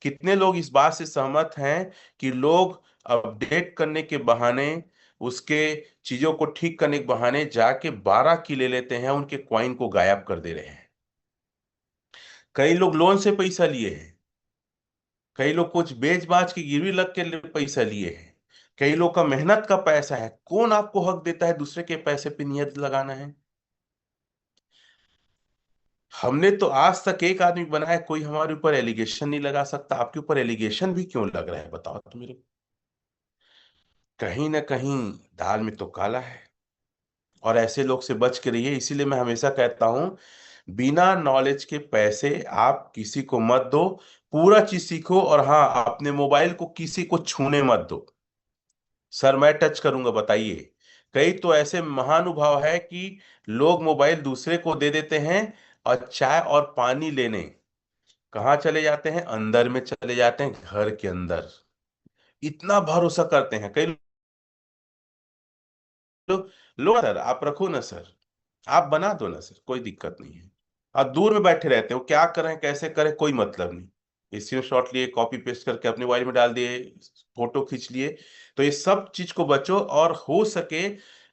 कितने लोग इस बात से सहमत हैं कि लोग अपडेट करने के बहाने, उसके चीजों को ठीक करने के बहाने जाके 12 की ले लेते हैं, उनके क्वाइन को गायब कर दे रहे हैं। कई लोग लोन से पैसा लिए हैं, कई लोग कुछ बेच बाच के गिरवी लग के पैसा लिए हैं, कई लोग का मेहनत का पैसा है। कौन आपको हक देता है दूसरे के पैसे पे नियत लगाना है? हमने तो आज तक एक आदमी बनाया, कोई हमारे ऊपर एलिगेशन नहीं लगा सकता। आपके ऊपर एलिगेशन भी क्यों लग रहा है बताओ तो मेरे को। कहीं ना कहीं दाल में तो काला है, और ऐसे लोग से बच के रहिए। इसीलिए मैं हमेशा कहता हूं, बिना नॉलेज के पैसे आप किसी को मत दो। पूरा चीज सीखो, और हाँ, अपने मोबाइल को किसी को छूने मत दो। सर मैं टच करूंगा बताइए? कई तो ऐसे महानुभाव है कि लोग मोबाइल दूसरे को दे देते हैं, और चाय और पानी लेने कहाँ चले जाते हैं? अंदर में चले जाते हैं, घर के अंदर। इतना भरोसा करते हैं कई लोग। लो सर, आप रखो ना सर, आप बना दो ना सर, कोई दिक्कत नहीं है। आप दूर में बैठे रहते हो, क्या करें कैसे करें कोई मतलब नहीं। स्क्रीन शॉट लिए, कॉपी पेस्ट करके अपने मोबाइल में डाल दिए, फोटो खींच लिए। तो ये सब चीज को बचो, और हो सके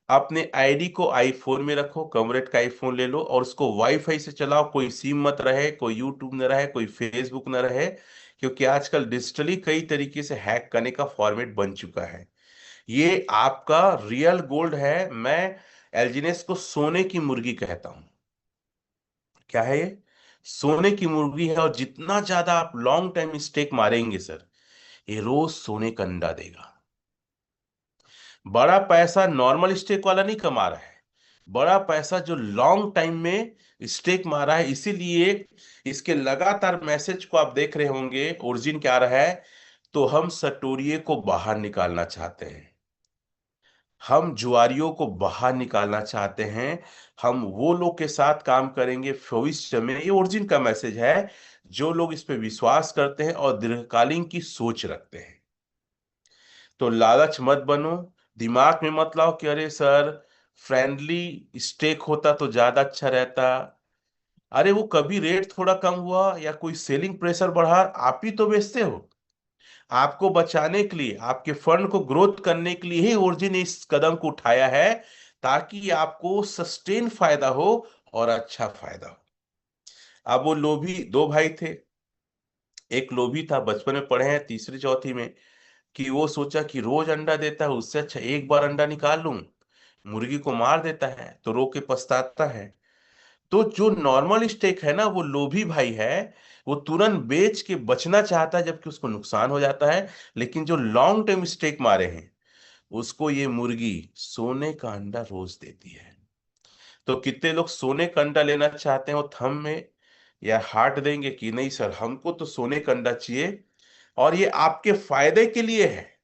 अपने आईडी को आईफोन में रखो, कमरेड का आईफोन ले लो और उसको वाईफाई से चलाओ। कोई सिम मत रहे, कोई यूट्यूब न रहे, कोई फेसबुक न रहे, क्योंकि आजकल डिजिटली कई तरीके से हैक करने का फॉर्मेट बन चुका है। ये आपका रियल गोल्ड है। मैं एल्जिनेस को सोने की मुर्गी कहता हूं। क्या है ये? सोने की मुर्गी है, और जितना ज्यादा आप लॉन्ग टाइम स्टेक मारेंगे सर, ये रोज सोने का अंडा देगा। बड़ा पैसा नॉर्मल स्टेक वाला नहीं कमा रहा है, बड़ा पैसा जो लॉन्ग टाइम में स्टेक मारा है। इसीलिए इसके लगातार मैसेज को आप देख रहे होंगे, ओरिजिन क्या आ रहा है? तो हम सटोरिये को बाहर निकालना चाहते हैं, हम जुआरियों को बाहर निकालना चाहते हैं, हम वो लोग के साथ काम करेंगे भविष्य में। ये ओरिजिन का मैसेज है। जो लोग इस पे विश्वास करते हैं और दीर्घकालीन की सोच रखते हैं, तो लालच मत बनो। दिमाग में मत लाओ कि अरे सर, फ्रेंडली स्टेक होता तो ज्यादा अच्छा रहता। अरे वो कभी रेट थोड़ा कम हुआ या कोई सेलिंग प्रेशर बढ़ा, आप ही तो बेचते हो। आपको बचाने के लिए, आपके फंड को ग्रोथ करने के लिए ही ओरिजिन ने इस कदम को उठाया है, ताकि आपको सस्टेन फायदा हो और अच्छा फायदा हो। अब वो लोभी दो भाई थे। एक लोभी था, बचपन में पढ़े हैं तीसरी चौथी में, कि वो सोचा कि रोज अंडा देता है, उससे अच्छा एक बार अंडा निकाल लूं। मुर्गी को मार देता है तो रो के पछताता है। तो जो नॉर्मल स्टेक है ना, वो लोभी भाई है, वो तुरंत बेच के बचना चाहता है जबकि उसको नुकसान हो जाता है। लेकिन जो लॉन्ग टर्म स्टेक मारे हैं, उसको ये मुर्गी सोने का अंडा रोज देती है। तो कितने लोग सोने का अंडा लेना चाहते हैं, वो थम में या हार्ट देंगे कि नहीं सर, हमको तो सोने का अंडा चाहिए, और ये आपके फायदे के लिए है,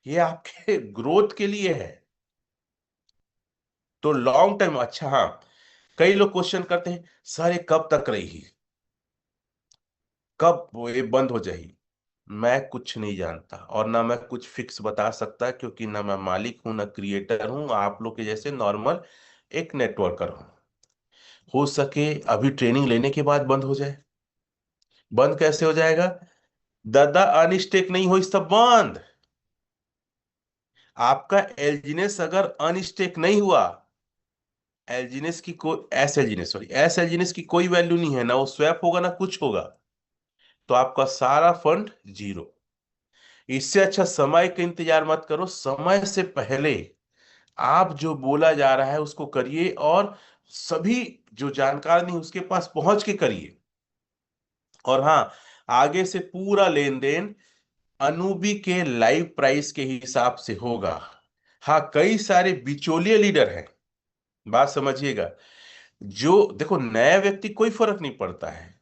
ये आपके ग्रोथ के लिए है। तो लॉन्ग टर्म अच्छा। हाँ, कई लोग क्वेश्चन करते हैं, सर ये कब तक रहेगी, कब वो ये बंद हो जाएगी? मैं कुछ नहीं जानता, और ना मैं कुछ फिक्स बता सकता, क्योंकि ना मैं मालिक हूं, ना क्रिएटर हूं, आप लोग के जैसे नॉर्मल एक नेटवर्कर हूं। हो सके अभी ट्रेनिंग लेने के बाद बंद हो जाए। बंद कैसे हो जाएगा? दादा अनस्टेक नहीं हो सब बंद। आपका एलजीनेस अगर अनस्टेक नहीं हुआ, एलजीनेस की कोई एस एलजीनेस सॉरी एस एलजीनेस की कोई वैल्यू नहीं है, ना वो स्वैप होगा ना कुछ होगा। तो आपका सारा फंड जीरो। इससे अच्छा समय का इंतजार मत करो, समय से पहले आप जो बोला जा रहा है उसको करिए, और सभी जो जानकार नहीं उसके पास पहुंच के करिए। और हाँ, आगे से पूरा लेन देन अनुबी के लाइव प्राइस के हिसाब से होगा। हाँ, कई सारे बिचौलिए लीडर हैं, बात समझिएगा। जो देखो, नया व्यक्ति कोई फर्क नहीं पड़ता है,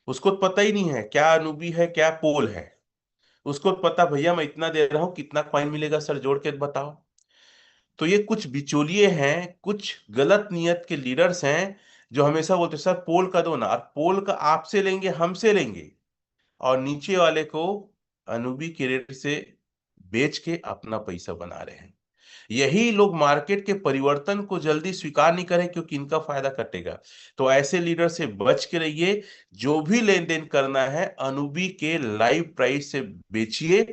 उसको तो पता ही नहीं है क्या अनुबी है क्या पोल है। उसको तो पता भैया मैं इतना दे रहा हूं, कितना कॉइन मिलेगा सर जोड़ के बताओ। तो ये कुछ बिचौलिए हैं, कुछ गलत नियत के लीडर्स हैं जो हमेशा बोलते सर पोल का दो ना, और पोल का आपसे लेंगे हमसे लेंगे, और नीचे वाले को अनुबी के रेट से बेच के अपना पैसा बना रहे हैं। यही लोग मार्केट के परिवर्तन को जल्दी स्वीकार नहीं करें क्योंकि इनका फायदा कटेगा। तो ऐसे लीडर से बच के रहिए। जो भी लेन देन करना है अनुबी के लाइव प्राइस से बेचिए,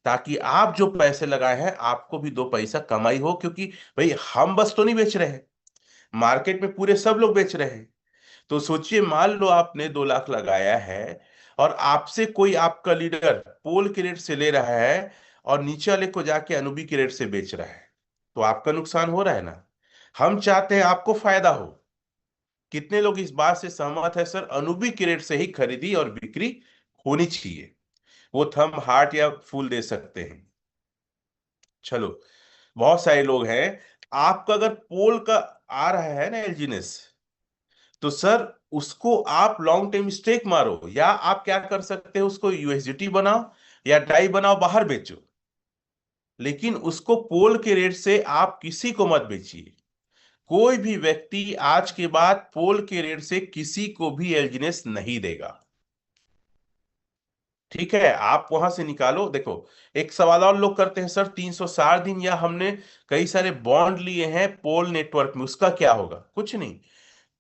ताकि आप जो पैसे लगाए हैं आपको भी दो पैसा कमाई हो। क्योंकि भाई हम बस तो नहीं बेच रहे हैं, मार्केट में पूरे सब लोग बेच रहे हैं। तो सोचिए, मान लो आपने 2 लाख लगाया है और आपसे कोई आपका लीडर पोल के रेट से ले रहा है और नीचे वाले को जाके अनुबी के रेट से बेच रहा है, तो आपका नुकसान हो रहा है ना। हम चाहते हैं आपको फायदा हो। कितने लोग इस बात से सहमत है सर अनुबी के रेट से ही खरीदी और बिक्री होनी चाहिए। वो थंब हार्ट या फूल दे सकते हैं। चलो, बहुत सारे लोग हैं। आपका अगर पोल का आ रहा है ना एलजीनेस, तो सर उसको आप लॉन्ग टर्म स्टेक मारो, या आप क्या कर सकते हो, उसको यूएसडीटी बनाओ या डाई बनाओ, बाहर बेचो। लेकिन उसको पोल के रेट से आप किसी को मत बेचिए। कोई भी व्यक्ति आज के बाद पोल के रेट से किसी को भी एलजीनेस नहीं देगा। ठीक है, आप वहां से निकालो। देखो, एक सवाल और लोग करते हैं सर 360 दिन, या हमने कई सारे बॉन्ड लिए हैं पोल नेटवर्क में, उसका क्या होगा। कुछ नहीं,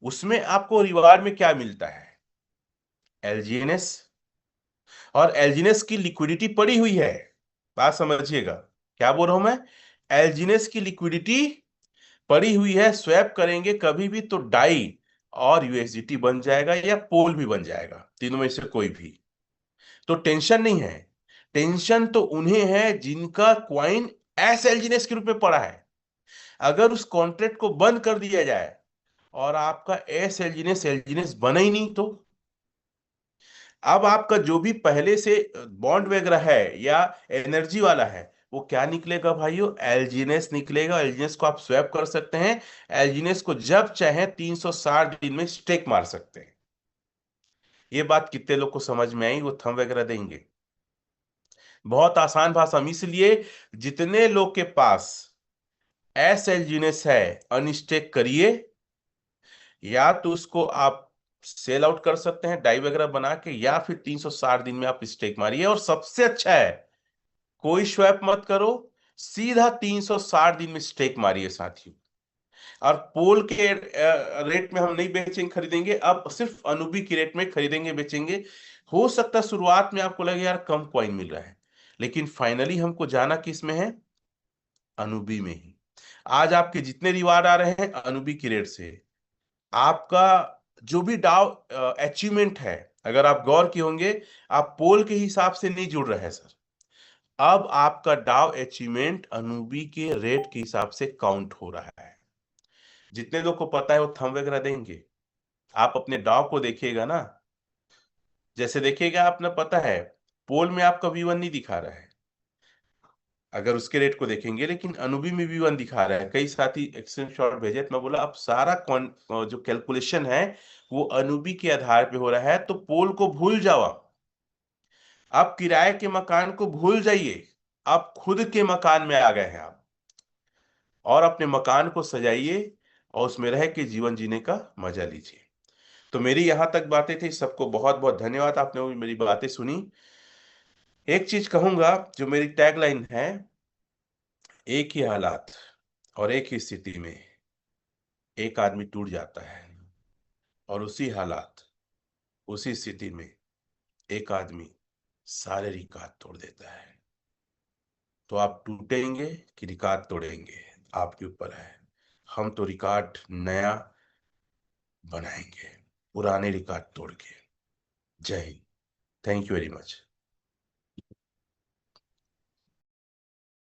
उसमें आपको रिवार्ड में क्या मिलता है, एलजीएनएस। और एलजीएनएस की लिक्विडिटी पड़ी हुई है। बात समझिएगा, क्या बोल रहा हूं मैं। एलजीएनएस की लिक्विडिटी पड़ी हुई है, स्वैप करेंगे कभी भी तो डाई और यूएसडीटी बन जाएगा या पोल भी बन जाएगा, तीनों में से कोई भी। तो टेंशन नहीं है। टेंशन तो उन्हें है जिनका क्वाइन एस एलजीएनएस के रूप में पड़ा है। अगर उस कॉन्ट्रैक्ट को बंद कर दिया जाए और आपका एस एलजीएनएस एलजीएनएस बना ही नहीं, तो अब आपका जो भी पहले से बॉन्ड वगैरह है या एनर्जी वाला है, वो क्या निकलेगा भाइयों, एलजीएनएस निकलेगा। एलजीएनएस को आप स्वैप कर सकते हैं। एलजीएनएस को जब चाहे 360 दिन में स्टेक मार सकते हैं। ये बात कितने लोग को समझ में आई, वो थंब वगैरह देंगे। बहुत आसान भाषा में, इसलिए जितने लोग के पास एस एलजीएनएस है अनस्टेक करिए, या तो उसको आप सेल आउट कर सकते हैं डाई वगैरह बना के, या फिर 360 दिन में आप स्टेक मारिए। और सबसे अच्छा है, कोई स्वैप मत करो, सीधा 360 दिन में स्टेक मारिए साथियों। और पोल के रेट में हम नहीं बेचेंगे खरीदेंगे, अब सिर्फ अनुबी के रेट में खरीदेंगे बेचेंगे। हो सकता है शुरुआत में आपको लगे यार कम कॉइन मिल रहा है, लेकिन फाइनली हमको जाना किस में है, अनुबी में ही। आज आपके जितने रिवार्ड आ रहे हैं अनुबी की रेट से। आपका जो भी डाउ अचीवमेंट है, अगर आप गौर किए होंगे, आप पोल के हिसाब से नहीं जुड़ रहे हैं सर। अब आपका डाउ अचीवमेंट अनुबी के रेट के हिसाब से काउंट हो रहा है। जितने लोग को पता है वो थंब वगैरह देंगे। आप अपने डाउ को देखिएगा ना, जैसे देखिएगा आपने पता है पोल में आपका V1 नहीं दिखा रहा है अगर उसके रेट को देखेंगे, लेकिन अनुबी में V1 दिखा रहा है। कई साथी स्क्रीनशॉट भेजे तो मैं बोला अब सारा जो कैलकुलेशन है वो अनुबी के आधार पे हो रहा है। तो पोल को भूल जाओ आप किराए के मकान को भूल जाइए। आप खुद के मकान में आ गए हैं आप, और अपने मकान को सजाइए और उसमें रह के जीवन जीने का मजा लीजिए। तो मेरी यहां तक बातें थी। सबको बहुत बहुत धन्यवाद, आपने मेरी बातें सुनी। एक चीज कहूंगा, जो मेरी टैगलाइन है, एक ही हालात और एक ही स्थिति में एक आदमी टूट जाता है, और उसी हालात उसी स्थिति में एक आदमी सारे रिकॉर्ड तोड़ देता है। तो आप टूटेंगे कि रिकॉर्ड तोड़ेंगे, आपके ऊपर है। हम तो रिकॉर्ड नया बनाएंगे, पुराने रिकॉर्ड तोड़ के। जय Hind. Thank you very much.